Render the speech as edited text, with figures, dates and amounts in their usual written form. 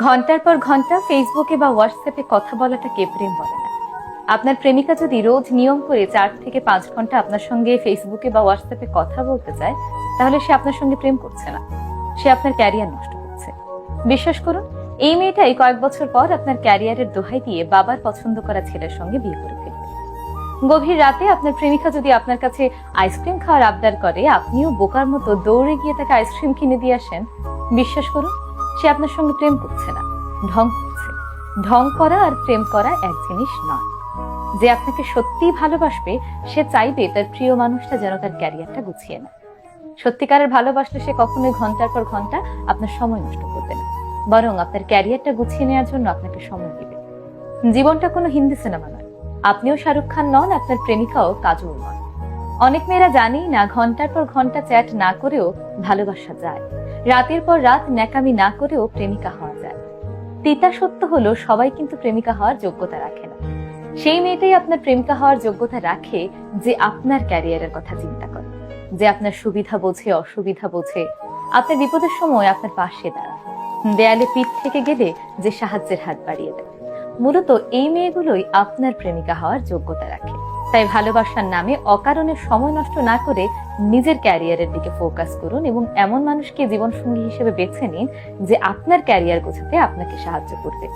ঘন্টার পর ঘন্টা ফেসবুকে বা হোয়াটসঅ্যাপে কথা বলাটা কে প্রেম বলে না। আপনার প্রেমিকা যদি রোজ নিয়ম করে 4 থেকে 5 ঘন্টা আপনার সঙ্গে ফেসবুকে বা হোয়াটসঅ্যাপে কথা বলতে চায়, তাহলে সে আপনার সঙ্গে প্রেম করছে না, সে আপনার ক্যারিয়ার নষ্ট করছে। বিশ্বাস করুন, এই মেয়েটাই কয়েক বছর পর আপনার ক্যারিয়ারের দোহাই দিয়ে বাবার পছন্দ করা ছেলের সঙ্গে বিয়ে করে ফেলবে। গভীর রাতে আপনার প্রেমিকা যদি আপনার কাছে আইসক্রিম খাওয়ার আবদার করে, আপনিও বোকার মতো দৌড়ে গিয়ে তাকে আইসক্রিম কিনে দিয়ে আসেন, বিশ্বাস করুন, সে আপনার সঙ্গে প্রেম করছে না, ঢং করছে। ঢং করা আর প্রেম করা এক জিনিস নয়। যে আপনাকে সত্যিই ভালোবাসবে, সে চাইবে তার প্রিয় মানুষটা যেন তার ক্যারিয়ারটা গুছিয়ে নেয়। সত্যিকারের ভালোবাসলে সে কখনোই ঘন্টার পর ঘন্টা আপনার সময় নষ্ট করবে না, বরং আপনার ক্যারিয়ারটা গুছিয়ে নেওয়ার জন্য আপনাকে সময় দিবে। জীবনটা কোনো হিন্দি সিনেমা নয়। আপনিও শাহরুখ খান নন, আপনার প্রেমিকাও কাজল নন। অনেক মেয়েরা জানেই না, ঘন্টার পর ঘন্টা চ্যাট না করেও ভালোবাসা যায়, রাতের পর রাত ন্যাকামি না করেও প্রেমিকা হওয়া যায়। তিতা সত্য হলো, সবাই কিন্তু প্রেমিকা হওয়ার যোগ্যতা রাখে না। সেই মেয়েটাই আপনার প্রেমিকা হওয়ার যোগ্যতা রাখে যে আপনার ক্যারিয়ারের কথা চিন্তা করে, যে আপনার সুবিধা বোঝে, অসুবিধা বোঝে, আপনার বিপদের সময় আপনার পাশে দাঁড়ায়, দেয়ালে পিঠ থেকে গেলে যে সাহায্যের হাত বাড়িয়ে দেয়। মূলত এই মেয়েগুলোই আপনার প্রেমিকা হওয়ার যোগ্যতা রাখে। তাই ভালোবাসার নামে অকারণে সময় নষ্ট না করে নিজের ক্যারিয়ারের দিকে ফোকাস করুন এবং এমন মানুষকে জীবনসঙ্গী হিসেবে বেছে নিন যে আপনার ক্যারিয়ার গোছাতে আপনাকে সাহায্য করবে।